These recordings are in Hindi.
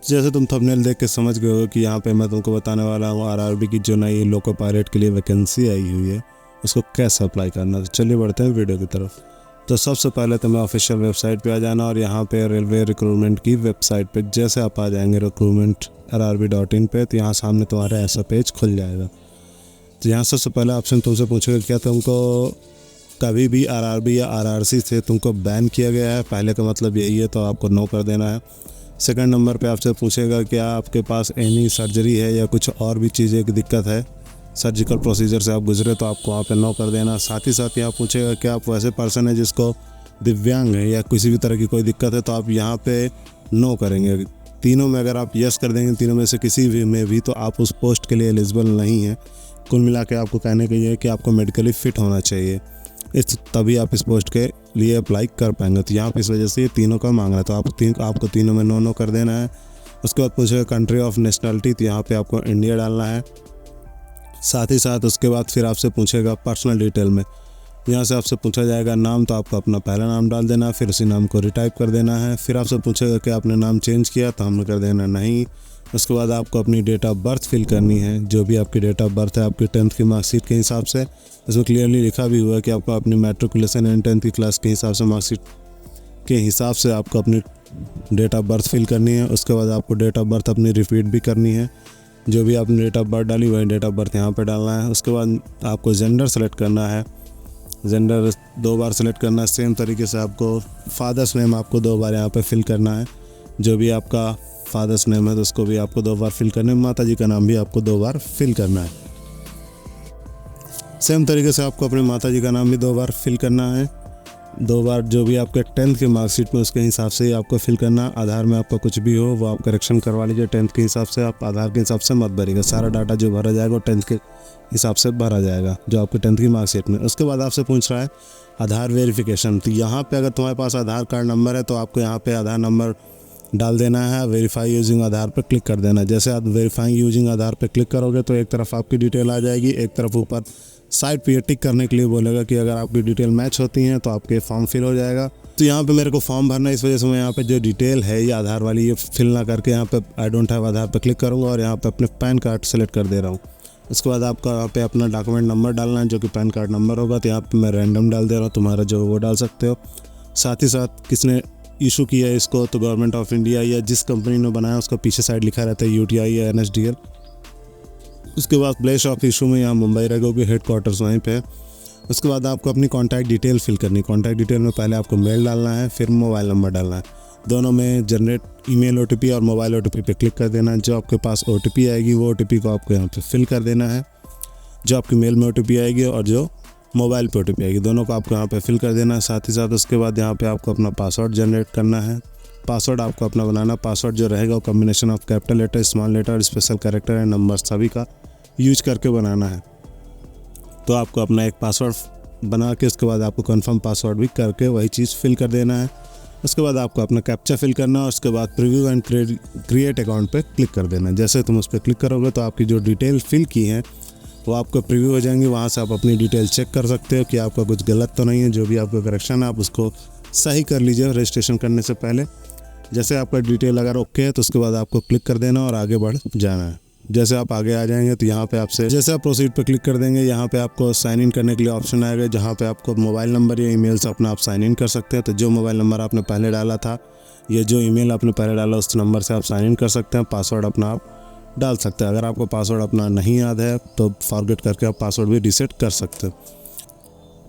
जैसे तुम थंबनेल देख के समझ गए हो कि यहाँ पे मैं तुमको बताने वाला हूँ आरआरबी की जो नई लोको पायलट के लिए वैकेंसी आई हुई है उसको कैसे अप्लाई करना। तो चलिए बढ़ते हैं वीडियो की तरफ। तो सबसे पहले तो मैं ऑफिशियल वेबसाइट पे आ जाना और यहाँ पे रेलवे रिक्रूटमेंट की वेबसाइट पे जैसे आप आ जाएंगे recruitment.rrb.in पे, तो यहाँ सामने तुम्हारा ऐसा पेज खुल जाएगा। तो यहाँ सबसे पहला ऑप्शन तुमसे पूछेगा क्या तुमको कभी भी आरआरबी या आरआरसी से तुमको बैन किया गया है। पहले का मतलब यही है, तो आपको नो कर देना है। सेकंड नंबर पे आपसे पूछेगा क्या आपके पास एनी सर्जरी है या कुछ और भी चीज़ें की दिक्कत है, सर्जिकल प्रोसीजर से आप गुजरे, तो आपको वहाँ पे नो कर देना। साथ ही साथ यहाँ पूछेगा क्या आप वैसे पर्सन है जिसको दिव्यांग है या किसी भी तरह की कोई दिक्कत है, तो आप यहाँ पे नो करेंगे। तीनों में अगर आप यस कर देंगे, तीनों में से किसी भी में भी, तो आप उस पोस्ट के लिए एलिजिबल नहीं है। कुल मिला के आपको कहने का ये है कि आपको मेडिकली फ़िट होना चाहिए, तभी आप इस पोस्ट के लिए अप्लाई कर पाएंगे। तो यहाँ पे इस वजह से ये तीनों का मांग रहा है, तो आपको तीनों में नो कर देना है। उसके बाद पूछेगा कंट्री ऑफ नेशनलिटी, तो यहाँ पे आपको इंडिया डालना है। साथ ही साथ उसके बाद फिर आपसे पूछेगा पर्सनल डिटेल में, यहाँ से आपसे पूछा जाएगा नाम, तो आपको अपना पहला नाम डाल देना, फिर उसी नाम को रिटाइप कर देना है। फिर आपसे पूछेगा कि आपने नाम चेंज किया, तो हमने कर देना नहीं। उसके बाद आपको अपनी डेट ऑफ बर्थ फिल करनी है, जो भी आपकी डेट ऑफ बर्थ है आपकी 10th की मार्कशीट के हिसाब से। इसमें क्लियरली लिखा भी हुआ है कि आपको अपनी मैट्रिकुलेशन एंड 10th की क्लास के हिसाब से मार्कशीट के हिसाब से आपको अपनी डेट ऑफ बर्थ फिल करनी है। उसके बाद आपको डेट ऑफ बर्थ अपनी रिपीट भी करनी है, जो भी आपने डेट ऑफ बर्थ डाली वही डेट ऑफ बर्थ यहाँ पर डालना है। उसके बाद आपको जेंडर सेलेक्ट करना है, जेंडर 2 बार सेलेक्ट करना है। सेम तरीके से आपको फादर्स नेम आपको 2 बार यहाँ पे फिल करना है, जो भी आपका फादर्स नेम है तो उसको भी आपको 2 बार फिल करना है। माता जी का नाम भी आपको 2 बार फिल करना है। सेम तरीके से आपको अपनी माता जी का नाम भी 2 बार फिल करना है, 2 बार जो भी आपके 10th की मार्कशीट में उसके हिसाब से ही आपको फिल करना है। आधार में आपका कुछ भी हो वो आप करेक्शन करवा लीजिए 10th के हिसाब से, आप आधार के हिसाब से मत भरिएगा। सारा डाटा जो भरा जाएगा वो 10th के हिसाब से भरा जाएगा जो आपके 10th की मार्कशीट में। उसके बाद आपसे पूछ रहा है आधार वेरिफिकेशन, तो यहाँ पे अगर तुम्हारे पास आधार कार्ड नंबर है तो आपको यहाँ पे आधार नंबर डाल देना है। वेरीफाई यूजिंग आधार पर क्लिक कर देना। जैसे आप वेरीफाई यूजिंग आधार पर क्लिक करोगे तो एक तरफ आपकी डिटेल आ जाएगी, एक तरफ ऊपर साइड पे टिक करने के लिए बोलेगा कि अगर आपकी डिटेल मैच होती हैं तो आपके फॉर्म फिल हो जाएगा। तो यहाँ पे मेरे को फॉर्म भरना है, इस वजह से मैं यहाँ पे जो डिटेल है ये आधार वाली ये फिल ना करके यहाँ पे आई डोंट हैव आधार पे क्लिक करूँगा और यहाँ पे अपने पैन कार्ड सेलेक्ट कर दे रहा हूँ। उसके बाद आपको यहाँ पे अपना डॉक्यूमेंट नंबर डालना है जो कि पैन कार्ड नंबर होगा। तो यहाँ पे मैं रैंडम डाल दे रहा हूँ, तुम्हारा जो वो डाल सकते हो। साथ ही साथ किसने इशू किया है इसको, तो गवर्नमेंट ऑफ इंडिया या जिस कंपनी ने बनाया उसका पीछे साइड लिखा रहता है UTI या NSDL। उसके बाद प्लेस ऑफ इशू में यहाँ मुंबई रहेगा, भी हेडक्वार्टर्स वहीं पे है। उसके बाद आपको अपनी कॉन्टैक्ट डिटेल फिल करनी है। कॉन्टैक्ट डिटेल में पहले आपको मेल डालना है, फिर मोबाइल नंबर डालना है। दोनों में जनरेट ईमेल OTP और मोबाइल OTP पे क्लिक कर देना है। जो आपके पास OTP आएगी वो OTP को आपको यहाँ पे फिल कर देना है। जो आपकी मेल में OTP आएगी और जो मोबाइल पे OTP आएगी दोनों को आपको यहाँ पे फिल कर देना है। साथ ही साथ उसके बाद यहाँ पे आपको अपना पासवर्ड जनरेट करना है। पासवर्ड आपको अपना बनाना। पासवर्ड जो रहेगा वो combination of capital letter, small letter, special character and number सभी का यूज करके बनाना है। तो आपको अपना एक पासवर्ड बना के उसके बाद आपको कंफर्म पासवर्ड भी करके वही चीज़ फिल कर देना है। उसके बाद आपको अपना कैप्चा फिल करना है और उसके बाद प्रीव्यू एंड क्रिएट अकाउंट पे क्लिक कर देना है। जैसे तुम उस पर क्लिक करोगे तो आपकी जो डिटेल फिल की हैं वो आपको प्रीव्यू हो जाएंगी। वहाँ से आप अपनी डिटेल चेक कर सकते हो कि आपका कुछ गलत तो नहीं है। जो भी आपका करेक्शन है आप उसको सही कर लीजिए रजिस्ट्रेशन करने से पहले। जैसे आपका डिटेल अगर ओके है तो उसके बाद आपको क्लिक कर देना और आगे बढ़ जाना है। जैसे आप आगे आ जाएंगे तो यहाँ पे आपसे जैसे आप प्रोसीड पे क्लिक कर देंगे यहाँ पे आपको साइन इन करने के लिए ऑप्शन आएगा, जहाँ पे आपको मोबाइल नंबर या ईमेल से अपना आप साइन इन कर सकते हैं। तो जो मोबाइल नंबर आपने पहले डाला था या जो ईमेल आपने पहले डाला उस नंबर से आप साइन इन कर सकते हैं। पासवर्ड अपना आप डाल सकते हैं। अगर आपको पासवर्ड अपना नहीं याद है तो फॉरगेट करके आप पासवर्ड भी रीसेट कर सकते हो।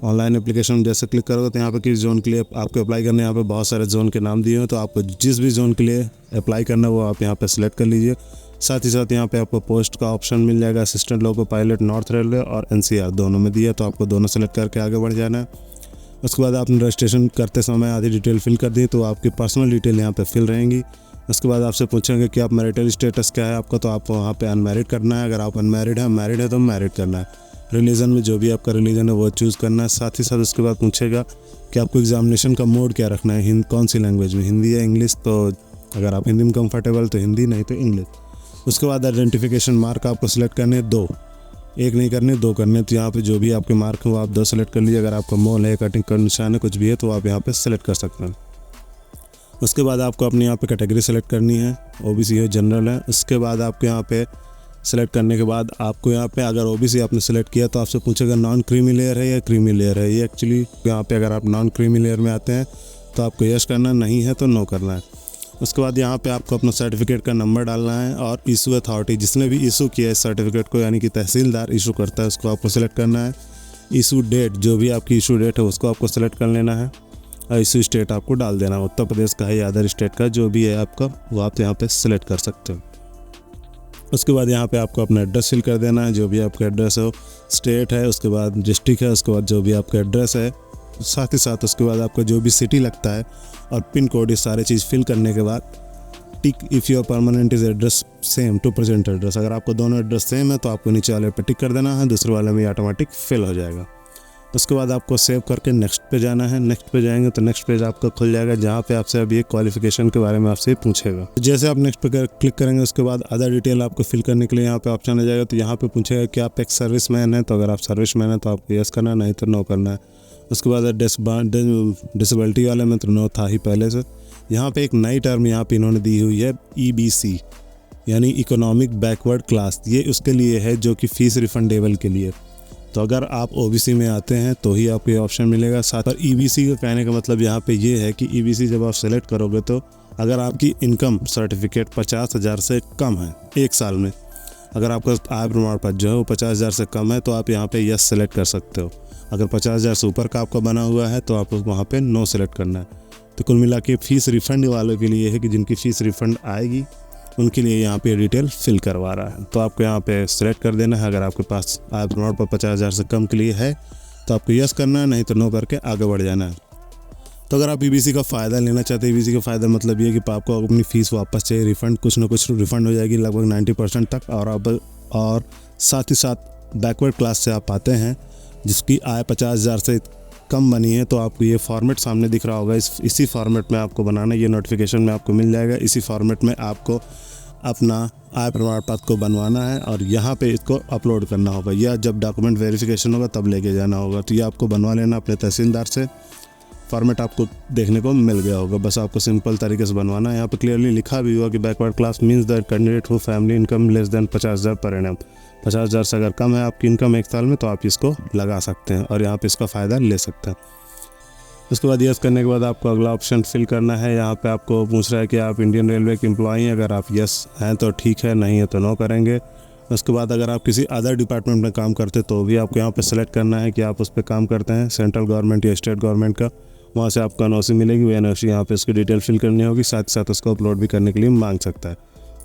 ऑनलाइन एप्लीकेशन जैसे क्लिक करोगे तो यहाँ पे किस जोन के लिए आपको अप्लाई करना है, यहाँ पे बहुत सारे जोन के नाम दिए हैं। तो आपको जिस भी जोन के लिए अप्लाई करना है वो आप यहाँ पे सिलेक्ट कर लीजिए। साथ ही साथ यहाँ पे आपको पोस्ट का ऑप्शन मिल जाएगा, assistant loco pilot north railway और NCR दोनों में दिया, तो आपको दोनों सेलेक्ट करके आगे बढ़ जाना है। उसके बाद आपने रजिस्ट्रेशन करते समय आधी डिटेल फिल कर दी तो आपकी पर्सनल डिटेल यहाँ पे फिल रहेंगी। उसके बाद आपसे पूछेंगे कि आप मैरिटल स्टेटस क्या है आपका, तो आपको वहाँ पे अनमैरिड करना है। अगर आप अनमैरिड है, मैरिड है तो मैरिड करना है। रिलीजन में जो भी आपका रिलीजन है वो चूज़ करना है। साथ ही साथ उसके बाद पूछेगा कि आपको एग्जामिनेशन का मोड क्या रखना है, कौन सी लैंग्वेज में, हिंदी या इंग्लिश। तो अगर आप हिंदी में कंफर्टेबल तो हिंदी, नहीं तो इंग्लिश। उसके बाद आइडेंटिफिकेशन मार्क आपको सिलेक्ट करने 2, एक नहीं करने 2 करने। तो यहाँ पे जो भी आपके मार्क हैं वो आप 2 सेलेक्ट कर लीजिए। अगर आपका मोल है, कटिंग का निशान है, कुछ भी है तो आप यहाँ पे सेलेक्ट कर सकते हैं। उसके बाद आपको अपने यहाँ पे कैटेगरी सेलेक्ट करनी है, ओबीसी है, जनरल है। उसके बाद आपको यहाँ पे सेलेक्ट करने के बाद आपको यहाँ पे अगर ओबीसी आपने सेलेक्ट किया तो आपसे पूछेगा नॉन क्रीमी लेयर है या क्रीमी लेयर है। ये एक्चुअली यहाँ पे अगर आप नॉन क्रीमी लेयर में आते हैं तो आपको यस करना, नहीं है तो नो करना है। उसके बाद यहाँ पे आपको अपना सर्टिफिकेट का नंबर डालना है और इशू अथॉरिटी, जिसने भी इशू किया है सर्टिफिकेट को, यानी कि तहसीलदार इशू करता है, उसको आपको सेलेक्ट करना है। इशू डेट, जो भी आपकी इशू डेट है उसको आपको सेलेक्ट कर लेना है और इशू स्टेट आपको डाल देना है, उत्तर प्रदेश का है या अदर स्टेट का, जो भी है आपका वो आप यहाँ पे सेलेक्ट कर सकते हो। उसके बाद यहाँ पे आपको अपना एड्रेस फिल कर देना है, जो भी आपका एड्रेस हो, स्टेट है, उसके बाद डिस्ट्रिक्ट है, उसके बाद जो भी आपका एड्रेस है, साथ ही साथ उसके बाद आपका जो भी सिटी लगता है और पिन कोड, ये सारे चीज़ फिल करने के बाद tick if your permanent is address same to present address. अगर आपको दोनों एड्रेस सेम है तो आपको नीचे वाले पे टिक कर देना है, दूसरे वाले में ऑटोमेटिक फिल हो जाएगा। उसके बाद आपको सेव करके नेक्स्ट पे जाना है। नेक्स्ट पे जाएंगे तो नेक्स्ट पेज आपका खुल जाएगा, जहाँ पे आपसे अभी एक क्वालिफिकेशन के बारे में आपसे पूछेगा। जैसे आप नेक्स्ट पे क्लिक करेंगे उसके बाद अदर डिटेल आपको फिल करने के लिए यहाँ पे ऑप्शन आ जाएगा। तो यहाँ पे पूछेगा कि आप एक सर्विसमैन है, तो अगर आप सर्विसमैन है तो आपको यस करना है, नहीं तो नो करना है। उसके बाद डिसेबिलिटी वाले में तो नो था ही पहले से। यहाँ पे एक नई टर्म यहाँ पे इन्होंने दी हुई है EBC, यानी इकोनॉमिक बैकवर्ड क्लास। ये उसके लिए है जो कि फीस रिफंडेबल के लिए। तो अगर आप OBC में आते हैं तो ही आपको ये ऑप्शन मिलेगा। साथ पर EBC का कहने का मतलब यहाँ पे ये है कि EBC जब आप सेलेक्ट करोगे तो अगर आपकी इनकम सर्टिफिकेट 50,000 से कम है एक साल में, अगर आपका आय प्रमाण पत्र जो है वो 50,000 से कम है तो आप यहाँ पे यस सेलेक्ट कर सकते हो। अगर 50,000 से ऊपर का आपका बना हुआ है तो आपको वहाँ पे नो सेलेक्ट करना है। तो कुल मिला के फीस रिफ़ंड वालों के लिए है कि जिनकी फ़ीस रिफ़ंड आएगी उनके लिए यहाँ पे डिटेल फिल करवा रहा है। तो आपको यहाँ पे सेलेक्ट कर देना है। अगर आपके पास आय प्रमाण पत्र 50,000 से कम के लिए है तो आपको यस करना है, नहीं तो नो करके आगे बढ़ जाना है। तो अगर आप EBC का फ़ायदा लेना चाहते हैं, EBC का फ़ायदा मतलब ये है कि आपको अपनी फ़ीस वापस चाहिए, रिफ़ंड कुछ ना कुछ रिफ़ंड हो जाएगी लगभग 90% तक। और साथ ही साथ बैकवर्ड क्लास से आप आते हैं जिसकी आय 50,000 से कम बनी है, तो आपको ये फॉर्मेट सामने दिख रहा होगा, इसी फॉर्मेट में आपको बनाना है। ये नोटिफिकेशन में आपको मिल जाएगा। इसी फॉर्मेट में आपको अपना आय प्रमाण पत्र को बनवाना है और यहाँ पे इसको अपलोड करना होगा, या जब डॉक्यूमेंट वेरिफिकेशन होगा तब लेके जाना होगा। तो ये आपको बनवा लेना अपने तहसीलदार से। फॉर्मेट आपको देखने को मिल गया होगा, बस आपको सिंपल तरीके से बनवाना है। यहाँ पे क्लियरली लिखा भी हुआ कि backward class means that candidate who family income less than 50,000 per annum. 50,000 से अगर कम है आपकी इनकम एक साल में तो आप इसको लगा सकते हैं और यहाँ पे इसका फ़ायदा ले सकते हैं। उसके बाद यस करने के बाद आपको अगला ऑप्शन फिल करना है। यहाँ पे आपको पूछ रहा है कि आप इंडियन रेलवे के एम्प्लॉई हैं। अगर आप यस हैं तो ठीक है, नहीं है तो नो करेंगे। उसके बाद अगर आप किसी अदर डिपार्टमेंट में काम करते तो भी आपको यहाँ पे सेलेक्ट करना है कि आप उस पर काम करते हैं, सेंट्रल गवर्नमेंट या स्टेट गवर्नमेंट का। वहाँ से आपको NOC मिलेगी, वो NOC यहाँ पे इसकी डिटेल फिल करनी होगी, साथ ही साथ उसको अपलोड भी करने के लिए मांग सकता है।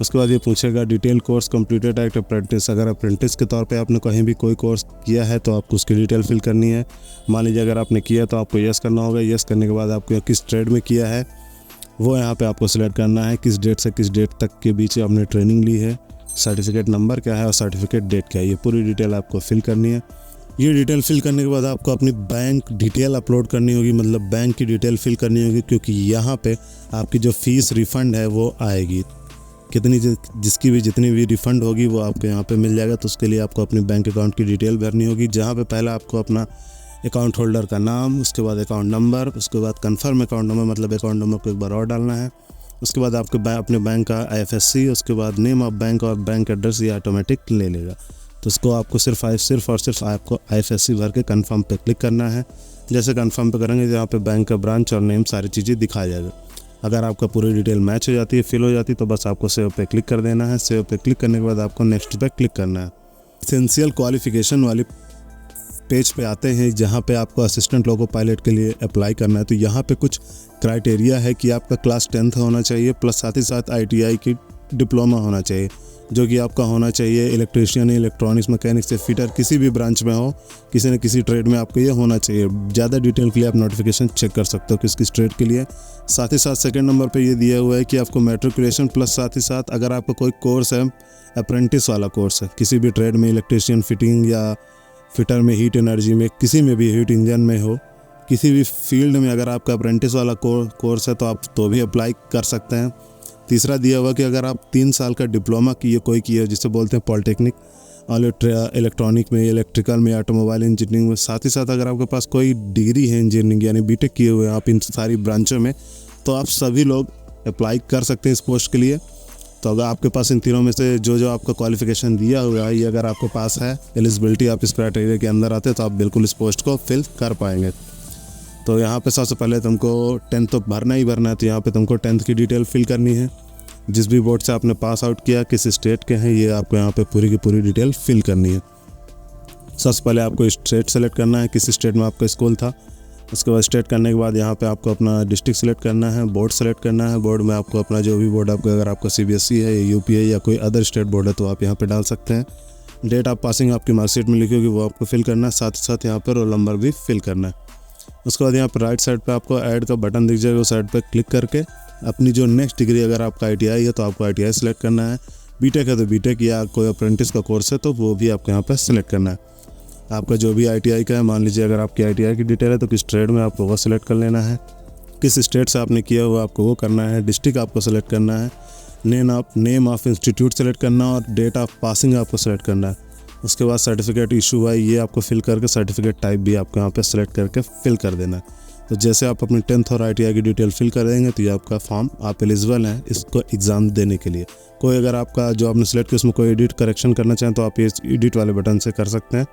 उसके बाद ये पूछेगा detail course completed at apprentice. अगर अप्रेंटिस के तौर पे आपने कहीं भी कोई कोर्स किया है तो आपको उसकी डिटेल फिल करनी है। मान लीजिए अगर आपने किया तो आपको यस करना होगा। यस करने के बाद आपको किस ट्रेड में किया है वो यहाँ पे आपको सिलेक्ट करना है, किस डेट से किस डेट तक के बीच आपने ट्रेनिंग ली है, सर्टिफिकेट नंबर क्या है और सर्टिफिकेट डेट क्या है, ये पूरी डिटेल आपको फिल करनी है। ये डिटेल फिल करने के बाद आपको अपनी बैंक डिटेल अपलोड करनी होगी, मतलब बैंक की डिटेल फिल करनी होगी, क्योंकि यहाँ पे आपकी जो फ़ीस रिफ़ंड है वो आएगी। जिसकी भी जितनी भी रिफ़ंड होगी वो आपको यहाँ पे मिल जाएगा। तो उसके लिए आपको अपनी बैंक अकाउंट की डिटेल भरनी होगी, जहाँ पे पहले आपको अपना अकाउंट होल्डर का नाम, उसके बाद अकाउंट नंबर, उसके बाद कन्फर्म अकाउंट नंबर, मतलब अकाउंट नंबर को एक बार और डालना है। उसके बाद आपके अपने बैंक का IFSC, उसके बाद नेम ऑफ बैंक और बैंक एड्रेस, ये ऑटोमेटिक ले लेगा। तो उसको आपको सिर्फ और सिर्फ आपको IFSC भर के कन्फर्म पे क्लिक करना है। जैसे कन्फर्म पे करेंगे यहाँ पे बैंक का ब्रांच और नेम सारी चीज़ें दिखा जाएगा। अगर आपका पूरी डिटेल मैच हो जाती है, फिल हो जाती है, तो बस आपको सेव पे क्लिक कर देना है। सेव पे क्लिक करने के बाद आपको नेक्स्ट पे क्लिक करना है। एसेंशियल क्वालिफिकेशन वाली पेज पे आते हैं, जहाँ पे आपको असिस्टेंट लोको पायलट के लिए अप्लाई करना है। तो यहाँ पे कुछ क्राइटेरिया है कि आपका क्लास 10th होना चाहिए, प्लस साथ ही साथ ITI की डिप्लोमा होना चाहिए, जो कि आपका होना चाहिए इलेक्ट्रीशियन, इलेक्ट्रॉनिक्स, मैकेनिक्स से फिटर, किसी भी ब्रांच में हो, किसी न किसी ट्रेड में आपको ये होना चाहिए। ज़्यादा डिटेल के लिए आप नोटिफिकेशन चेक कर सकते हो किस किस ट्रेड के लिए। साथ ही साथ सेकंड नंबर पे ये दिया हुआ है कि आपको मैट्रिकुलेशन, प्लस साथ ही साथ अगर आपका कोई कोर्स है, अप्रेंटिस वाला कोर्स है किसी भी ट्रेड में, इलेक्ट्रीशियन, फिटिंग या फिटर में, हीट एनर्जी में, किसी में भी, हीट इंजन में हो, किसी भी फील्ड में अगर आपका अप्रेंटिस वाला कोर्स है तो आप तो भी अप्लाई कर सकते हैं। तीसरा दिया हुआ कि अगर आप 3 साल का डिप्लोमा किए जिसे बोलते हैं पॉलिटेक्निक, इलेक्ट्रॉनिक में, इलेक्ट्रिकल में, ऑटोमोबाइल इंजीनियरिंग में, साथ ही साथ अगर आपके पास कोई डिग्री है इंजीनियरिंग यानी BTech किए हुए हैं आप इन सारी ब्रांचों में, तो आप सभी लोग अप्लाई कर सकते हैं इस पोस्ट के लिए। तो अगर आपके पास इन तीनों में से जो आपका क्वालिफिकेशन दिया हुआ है ये अगर आपके पास है, एलिजिबिलिटी आप इस क्राइटेरिया के अंदर आते हैं, तो आप बिल्कुल इस पोस्ट को फिल कर पाएंगे। तो यहाँ पे सबसे पहले तुमको 10th तो भरना ही भरना है। तो यहाँ पे तुमको 10th की डिटेल फिल करनी है, जिस भी बोर्ड से आपने पास आउट किया, किस स्टेट के हैं, ये आपको यहाँ पे पूरी की पूरी डिटेल फिल करनी है। सबसे पहले आपको स्टेट सेलेक्ट करना है, किस स्टेट में आपका स्कूल था। उसके बाद स्टेट करने के बाद यहाँ पे आपको अपना डिस्ट्रिक्ट सेलेक्ट करना है, बोर्ड सेलेक्ट करना है। बोर्ड में आपको अपना जो भी बोर्ड आपका, अगर आपका CBSE है या UP है या कोई अदर स्टेट बोर्ड है तो आप यहाँ पे डाल सकते हैं। डेट ऑफ पासिंग आपकी मार्कशीट में लिखी होगी वो आपको फिल करना है, साथ ही साथ यहाँ पर रोल नंबर भी फिल करना है। उसके बाद यहाँ पर राइट साइड पर आपको ऐड का बटन दिख जाएगा, उस साइड पर क्लिक करके अपनी जो नेक्स्ट डिग्री, अगर आपका ITI है तो आपको ITI सेलेक्ट करना है, BTech है तो BTech या कोई अप्रेंटिस का कोर्स है तो वो भी आपको यहाँ पर सेलेक्ट करना है। आपका जो भी ITI का है, मान लीजिए अगर आपकी ITI की डिटेल है तो किस ट्रेड में आपको वो सेलेक्ट कर लेना है, किस स्टेट से आपने किया हुआ आपको वो करना है, डिस्ट्रिक्ट आपको सेलेक्ट करना है, नेम ऑफ इंस्टीट्यूट सेलेक्ट करना और डेट ऑफ पासिंग आपको सेलेक्ट करना है। उसके बाद सर्टिफिकेट इशू हुआ है ये आपको फिल करके, सर्टिफिकेट टाइप भी आपको यहाँ पे सेलेक्ट करके फिल कर देना है। तो जैसे आप अपनी 10th और ITI की डिटेल फिल कर देंगे तो ये आपका फॉर्म, आप एलिजिबल हैं इसको एग्ज़ाम देने के लिए। कोई अगर आपका जो आपने सेलेक्ट किया उसमें कोई एडिट करेक्शन करना चाहें तो आप ये एडिट वाले बटन से कर सकते हैं।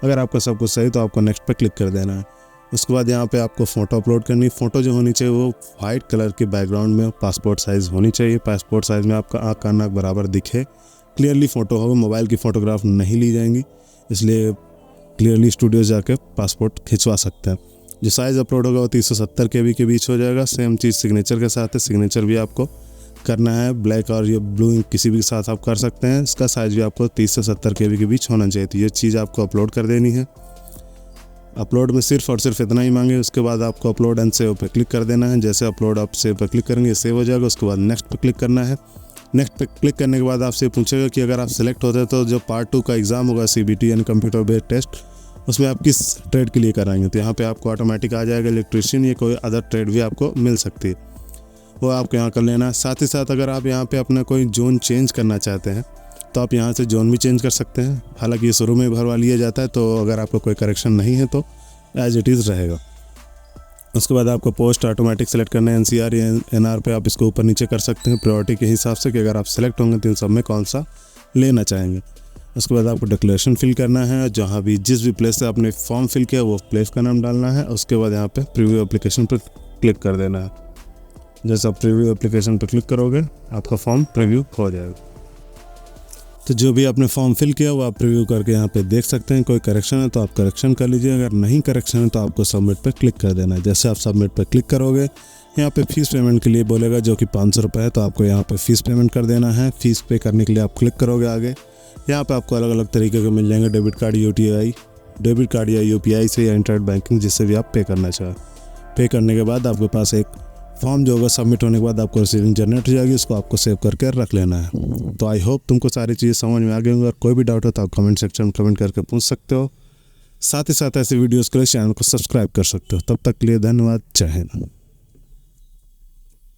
अगर आपका सब कुछ सही तो आपको नेक्स्ट पे क्लिक कर देना है। उसके बाद यहाँ पे आपको फ़ोटो अपलोड करनी है। फ़ोटो जो होनी चाहिए वो वाइट कलर के बैकग्राउंड में पासपोर्ट साइज़ होनी चाहिए। पासपोर्ट साइज़ में आपका आँख का नाक बराबर दिखे, क्लियरली फ़ोटो हो, मोबाइल की फ़ोटोग्राफ नहीं ली जाएंगी, इसलिए क्लियरली स्टूडियो जाके पासपोर्ट खिंचवा सकते हैं। जो साइज़ अपलोड होगा वो 370 KB के बीच हो जाएगा। सेम चीज़ सिग्नेचर के साथ है, सिग्नेचर भी आपको करना है ब्लैक और ये ब्लू किसी भी के साथ आप कर सकते हैं। इसका साइज़ भी आपको 30 से 70 KB के बीच होना चाहिए। तो ये चीज़ आपको अपलोड कर देनी है। अपलोड में सिर्फ और सिर्फ इतना ही मांगे। उसके बाद आपको अपलोड एंड सेव पे क्लिक कर देना है। जैसे अपलोड आप सेव पे क्लिक करेंगे सेव हो जाएगा। उसके बाद नेक्स्ट पे क्लिक करना है। नेक्स्ट पे क्लिक करने के बाद आपसे पूछेगा कि अगर आप सेलेक्ट होते हैं तो जो पार्ट 2 का एग्ज़ाम होगा CBT यानी कंप्यूटर बेस्ड टेस्ट, उसमें आप किस ट्रेड के लिए कराएंगे। तो यहाँ पे आपको ऑटोमेटिक आ जाएगा इलेक्ट्रीशियन या कोई अदर ट्रेड भी आपको मिल सकती है, वो आपको यहाँ कर लेना है। साथ ही साथ अगर आप यहाँ पे अपना कोई जोन चेंज करना चाहते हैं तो आप यहाँ से जोन भी चेंज कर सकते हैं। हालांकि ये शुरू में भरवा लिया जाता है, तो अगर आपको कोई करेक्शन नहीं है तो एज इट इज़ रहेगा। उसके बाद आपको पोस्ट ऑटोमेटिक सेलेक्ट करना है। NCR या NR पे आप इसको ऊपर नीचे कर सकते हैं प्रायोरिटी के हिसाब से कि अगर आप सेलेक्ट होंगे तो इन सब में कौन सा लेना चाहेंगे। उसके बाद आपको डिक्लेरेशन फिल करना है। जहाँ भी जिस भी प्लेस से आपने फॉर्म फिल किया वो प्लेस का नाम डालना है। उसके बाद यहाँ पे प्रीव्यू एप्लीकेशन पर क्लिक कर देना है। जैसे आप प्रीव्यू एप्लीकेशन पर क्लिक करोगे आपका फॉर्म प्रीव्यू हो जाएगा। तो जो भी आपने फॉर्म फिल किया वो आप प्रीव्यू करके यहाँ पे देख सकते हैं। कोई करेक्शन है तो आप करेक्शन कर लीजिए, अगर नहीं करेक्शन है तो आपको सबमिट पे क्लिक कर देना है। जैसे आप सबमिट पे क्लिक करोगे यहाँ पे फ़ीस पेमेंट के लिए बोलेगा जो कि 500 रुपये है, तो आपको यहाँ पे फ़ीस पेमेंट कर देना है। फ़ीस पे करने के लिए आप क्लिक करोगे आगे, यहाँ पे आपको अलग अलग तरीके के मिल जाएंगे, डेबिट कार्ड, डेबिट कार्ड या UPI से या इंटरनेट बैंकिंग, जिससे भी आप पे करना चाहें। पे करने के बाद आपके पास एक फॉर्म जो होगा सबमिट होने के बाद आपको रिसीविंग जनरेट हो जाएगी, उसको आपको सेव करके रख लेना है। तो आई होप तुमको सारी चीज़ें समझ में आ गई होंगी। और कोई भी डाउट हो तो आप कमेंट सेक्शन में कमेंट करके पूछ सकते हो। साथ ही साथ ऐसे वीडियोज़ के लिए चैनल को सब्सक्राइब कर सकते हो। तब तक के लिए धन्यवाद। जय हिंद।